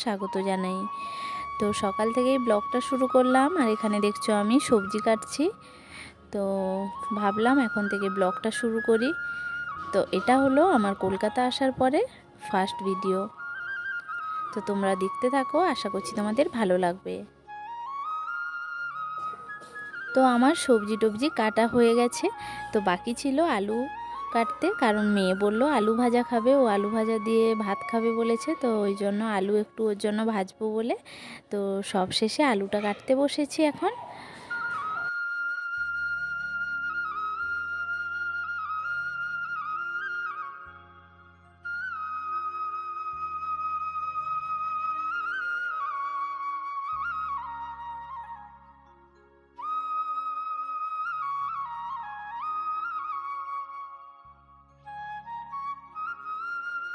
স্বাগত জানাই। তো সকাল থেকেই ব্লগটা শুরু করলাম, আর এখানে দেখছো আমি সবজি কাটছি। তো ভাবলাম এখন থেকে ব্লগটা শুরু করি। তো এটা হলো আমার কলকাতা আসার পরে ফার্স্ট ভিডিও। তো তোমরা দেখতে থাকো, আশা করছি তোমাদের ভালো লাগবে। তো আমার সবজি টবজি কাটা হয়ে গেছে। তো বাকি ছিল আলু কাটতে, কারণ মেয়ে বললো আলু ভাজা খাবে, ও আলু ভাজা দিয়ে ভাত খাবে বলেছে। তো ওই জন্য আলু একটু ওর জন্য ভাজবো বলে তো সব শেষে আলুটা কাটতে বসেছি এখন।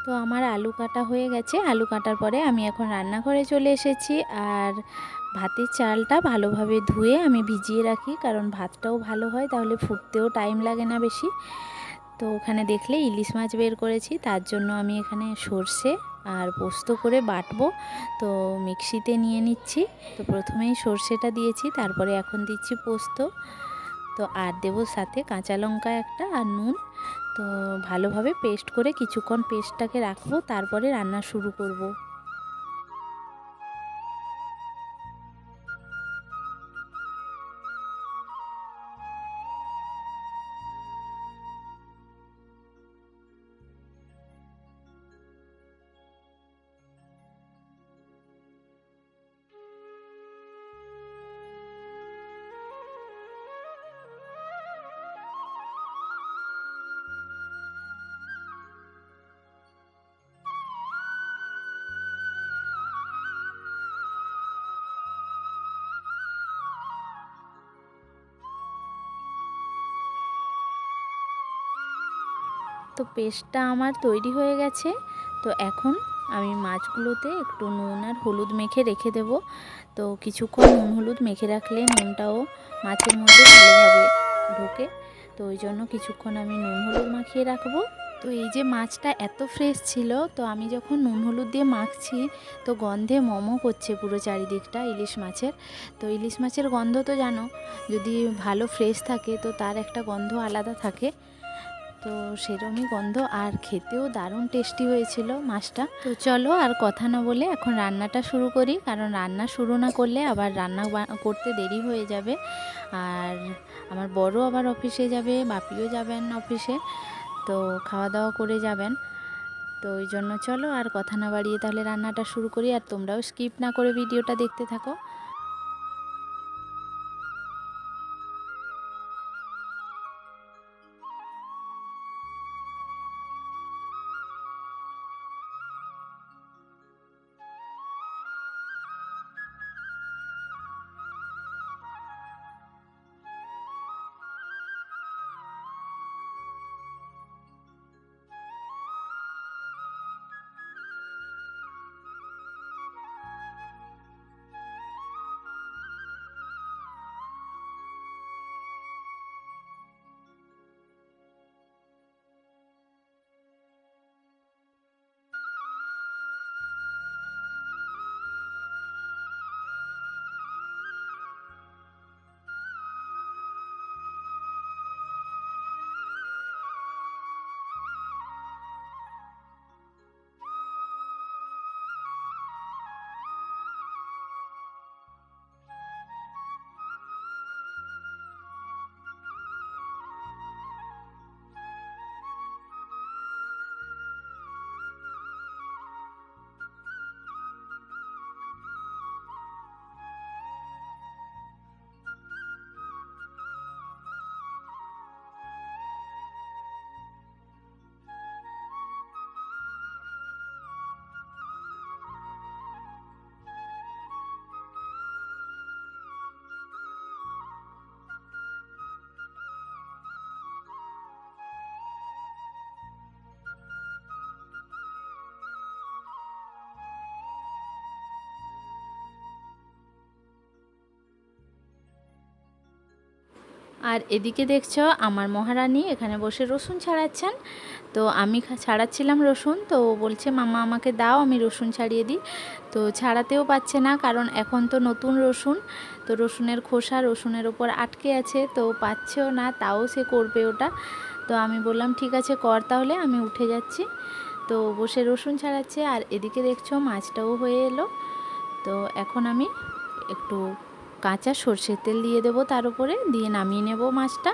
তো আমার আলু কাটা হয়ে গেছে। আলু কাটার পরে আমি এখন রান্নাঘরে চলে এসেছি। আর ভাতের চালটা ভালোভাবে ধুয়ে আমি ভিজিয়ে রাখি, কারণ ভাতটাও ভালো হয়, তাহলে ফুটতেও টাইম লাগে না বেশি। তো ওখানে দেখলে ইলিশ মাছ বের করেছি, তার জন্য আমি এখানে সর্ষে আর পোস্ত করে বাটবো। তো মিক্সিতে নিয়ে নিচ্ছি। তো প্রথমেই সর্ষেটা দিয়েছি, তারপরে এখন দিচ্ছি পোস্ত। তো আর দেবো সাথে কাঁচা লঙ্কা একটা আর নুন। তো ভালোভাবে পেস্ট করে কিছুক্ষণ পেস্টটাকে রাখবো, তারপরে রান্না শুরু করব। তো পেস্টটা আমার তৈরি হয়ে গেছে। তো এখন আমি মাছগুলোতে একটু নুন আর হলুদ মেখে রেখে দেব। তো কিছুক্ষণ নুন হলুদ মেখে রাখলে নুনটাও মাছের মধ্যে ভালোভাবে ঢোকে। তো ওই জন্য কিছুক্ষণ আমি নুন হলুদ মাখিয়ে রাখবো। তো এই যে মাছটা এত ফ্রেশ ছিল, তো আমি যখন নুন হলুদ দিয়ে মাখছি তো গন্ধে মোমো করছে পুরো চারিদিকটা ইলিশ মাছের। তো ইলিশ মাছের গন্ধ তো জানো, যদি ভালো ফ্রেশ থাকে তো তার একটা গন্ধ আলাদা থাকে। তো সেরকমই গন্ধ, আর খেতেও দারুণ টেস্টি হয়েছিল মাছটা। তো চলো আর কথা না বলে এখন রান্নাটা শুরু করি, কারণ রান্না শুরু না করলে আবার রান্না করতে দেরি হয়ে যাবে। আর আমার বড় আবার অফিসে যাবে, বাপিও যাবেন অফিসে, তো খাওয়া দাওয়া করে যাবেন। তো ওই জন্য চলো আর কথা না বাড়িয়ে তাহলে রান্নাটা শুরু করি, আর তোমরাও স্কিপ না করে ভিডিওটা দেখতে থাকো। আর এদিকে দেখছো আমার মহারানী এখানে বসে রসুন ছাড়াচ্ছেন। তো আমি ছাড়াচ্ছিলাম রসুন, তো বলছে মামা আমাকে দাও আমি রসুন ছাড়িয়ে দিই। তো ছাড়াতেও পাচ্ছে না, কারণ এখন তো নতুন রসুন, তো রসুনের খোসা রসুনের ওপর আটকে আছে, তো পাচ্ছেও না, তাও সে করবে ওটা। তো আমি বললাম ঠিক আছে কর তাহলে, আমি উঠে যাচ্ছি। তো বসে রসুন ছাড়াচ্ছে। আর এদিকে দেখছো মাছটাও হয়ে এলো। তো এখন আমি একটু কাঁচা সর্ষের তেল দিয়ে দেবো তার উপরে, দিয়ে নামিয়ে নেব মাছটা।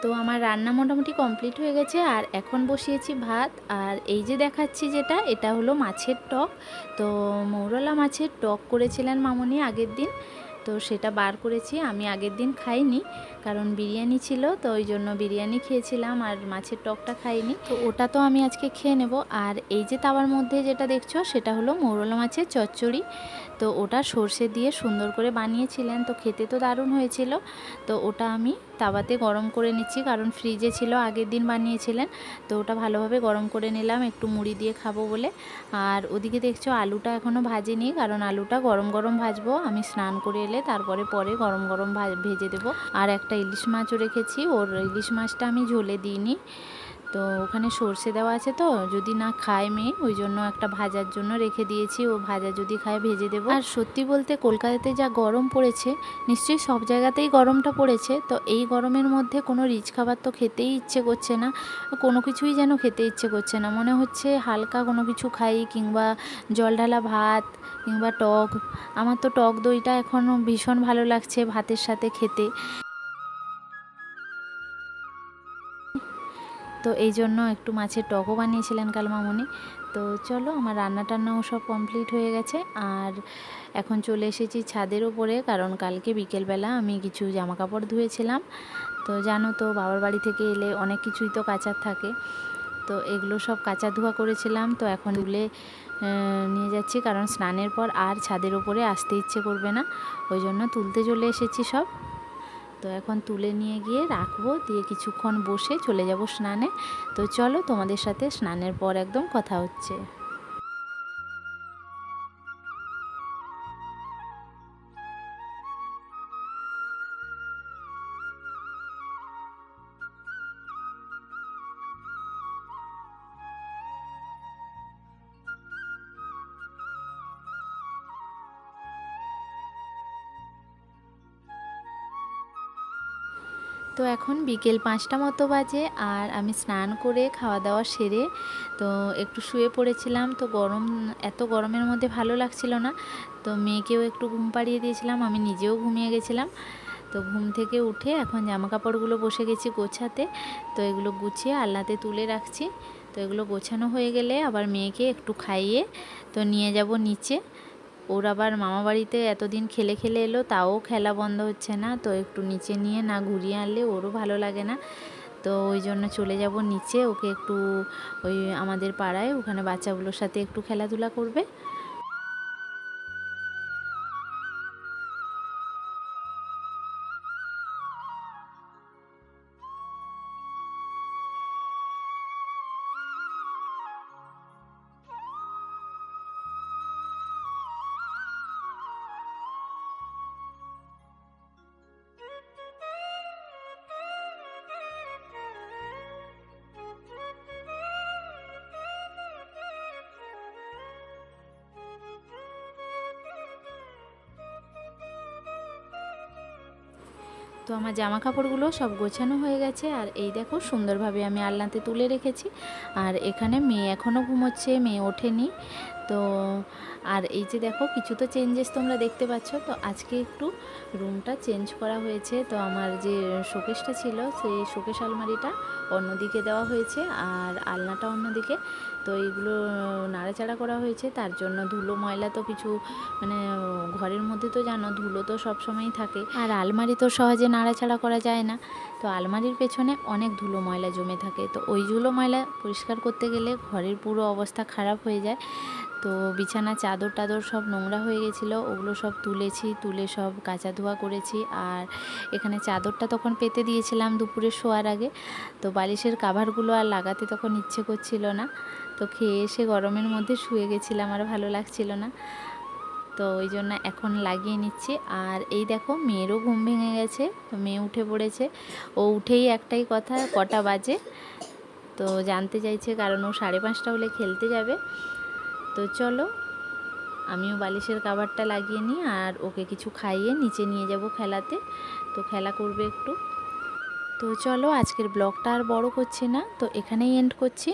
তো আমার রান্না মোটামুটি কমপ্লিট হয়ে গেছে। আর এখন বসিয়েছি ভাত। আর এই যে দেখাচ্ছি যেটা, এটা হলো মাছের টক। তো মৌরলা মাছের টক করেছিলেন মামনি আগের দিন, তো সেটা বার করেছি। আমি আগের দিন খাইনি, কারণ বিরিয়ানি ছিল, তো ওই জন্য বিরিয়ানি খেয়েছিলাম আর মাছের টকটা খাইনি। তো ওটা তো আমি আজকে খেয়ে নেব। আর এই যে তাওয়ার মধ্যে যেটা দেখছো, সেটা হলো মৌরলা মাছের চচ্চড়ি। তো ওটা সর্ষে দিয়ে সুন্দর করে বানিয়েছিলেন, তো খেতে তো দারুণ হয়েছিল। তো ওটা আমি তাওয়াতে গরম করে নিচ্ছি, কারণ ফ্রিজে ছিল, আগের দিন বানিয়েছিলেন। তো ওটা ভালোভাবে গরম করে নিলাম একটু মুড়ি দিয়ে খাবো বলে। আর ওদিকে দেখছো আলুটা এখনও ভাজিনি, কারণ আলুটা গরম গরম ভাজবো। আমি স্নান করে এলে তারপরে গরম গরম ভেজে দেবো। আর একটা ইলিশ মাছও রেখেছি, ওর ইলিশ মাছটা আমি ঝোলে দিইনি, তো ওখানে সর্ষে দেওয়া আছে, তো যদি না খায় মেয়ে ওই জন্য একটা ভাজার জন্য রেখে দিয়েছি, ও ভাজা যদি খায় ভেজে দেবো। আর সত্যি বলতে কলকাতাতে যা গরম পড়েছে, নিশ্চয়ই সব জায়গাতেই গরমটা পড়েছে, তো এই গরমের মধ্যে কোনো রিচ খাবার তো খেতেই ইচ্ছে করছে না, কোনো কিছুই যেন খেতে ইচ্ছে করছে না। মনে হচ্ছে হালকা কোনো কিছু খাই, কিংবা জল ঢালা ভাত, কিংবা টক। আমার তো টক দইটা এখনও ভীষণ ভালো লাগছে ভাতের সাথে খেতে। তো এই জন্য একটু মাছের টকও বানিয়েছিলেন কাল মামনি। তো চলো, আমার রান্না টান্নাও সব কমপ্লিট হয়ে গেছে। আর এখন চলে এসেছি ছাদের ওপরে, কারণ কালকে বিকেলবেলা আমি কিছু জামা কাপড় ধুয়েছিলাম। তো জানো তো বাবার বাড়ি থেকে এলে অনেক কিছুই তো কাচার থাকে, তো এগুলো সব কাচা ধোয়া করেছিলাম। তো এখন তুলে নিয়ে যাচ্ছি, কারণ স্নানের পর আর ছাদের ওপরে আসতে ইচ্ছে করবে না, ওই জন্য তুলতে চলে এসেছি সব। তো এখন তুলে নিয়ে গিয়ে রাখবো, দিয়ে কিছুক্ষণ বসে চলে যাব স্নানে। তো চলো, তোমাদের সাথে স্নানের পর একদম কথা হচ্ছে। তো এখন বিকেল 5টা মতো বাজে, আর আমি স্নান করে খাওয়া দাওয়া সেরে তো একটু শুয়ে পড়েছিলাম। তো এত গরমের মধ্যে ভালো লাগছিল না, তো মেয়েকেও একটু ঘুম পাড়িয়ে দিয়েছিলাম, আমি নিজেও ঘুমিয়ে গেছিলাম। তো ঘুম থেকে উঠে এখন জামা কাপড়গুলো বসে গেছি গোছাতে। তো এগুলো গুছিয়ে আলনাতে তুলে রাখছি। তো এগুলো গোছানো হয়ে গেলে আবার মেয়েকে একটু খাইয়ে তো নিয়ে যাব নিচে। ওর আবার মামা বাড়িতে এতদিন খেলে খেলে এলো, তাও খেলা বন্ধ হচ্ছে না, তো একটু নিচে নিয়ে না ঘুরিয়ে আনলে ওরও ভালো লাগে না। তো ওই জন্য চলে যাব নিচে, ওকে একটু ওই আমাদের পাড়ায় ওখানে বাচ্চাগুলোর সাথে একটু খেলাধুলা করবে। তো আমার জামা কাপড়গুলো সব গোছানো হয়ে গেছে। আর এই দেখো সুন্দরভাবে আমি আলনাতে তুলে রেখেছি। আর এখানে মেয়ে এখনও ঘুমোচ্ছে, মেয়ে ওঠেনি। তো আর এই যে দেখো কিছু তো চেঞ্জেস তোমরা দেখতে পাচ্ছ। তো আজকে একটু রুমটা চেঞ্জ করা হয়েছে। তো আমার যে শোকেসটা ছিল, সেই শোকেস আলমারিটা অন্যদিকে দেওয়া হয়েছে, আর আলনাটা অন্যদিকে। তো এইগুলো নাড়াচাড়া করা হয়েছে, তার জন্য ধুলো ময়লা তো কিছু মানে ঘরের মধ্যে তো জানো ধুলো তো সবসময়ই থাকে, আর আলমারি তো সহজে নাড়াচাড়া করা যায় না। তো আলমারির পেছনে অনেক ধুলো ময়লা জমে থাকে, তো ওই ধুলো ময়লা পরিষ্কার করতে গেলে ঘরের পুরো অবস্থা খারাপ হয়ে যায়। তো বিছানা চাদর টাদর সব নোংরা হয়ে গেছিলো, ওগুলো সব তুলে সব কাচা ধোয়া করেছি। আর এখানে চাদরটা তখন পেতে দিয়েছিলাম দুপুরে শোয়ার আগে। তো বালিশের কাভারগুলো আর লাগাতে তখন ইচ্ছে করছিল না, তো খেয়ে এসে গরমের মধ্যে শুয়ে গেছিলাম, আর ভালো লাগছিল না। তো তো ওই জন্য এখন লাগিয়ে নিচ্ছি। আর এই দেখো মেয়েরও ঘুম ভেঙে গেছে, তো মেয়ে উঠে পড়েছে। ও উঠেই একটাই কথা, কটা বাজে তো জানতে চাইছে, কারণ ও 5:30 হলে খেলতে যাবে। তো চলো আমিও বালিশের কভারটা লাগিয়ে নিই, আর ওকে কিছু খাইয়ে নিচে নিয়ে যাব খেলাতে, তো খেলা করবে একটু। তো চলো আজকের ব্লগটা আর বড় করছি না, তো এখানেই এন্ড করছি।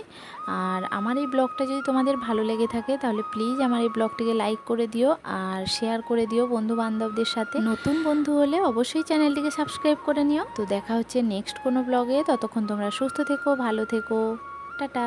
আর আমার এই ব্লগটা যদি তোমাদের ভালো লেগে থাকে তাহলে প্লিজ আমার এই ব্লগটিকে লাইক করে দিও আর শেয়ার করে দিও বন্ধু বান্ধবদের সাথে। নতুন বন্ধু হলে অবশ্যই চ্যানেলটিকে সাবস্ক্রাইব করে নিও। তো দেখা হচ্ছে নেক্সট কোনো ব্লগে, ততক্ষণ তোমরা সুস্থ থেকো, ভালো থেকো, টাটা।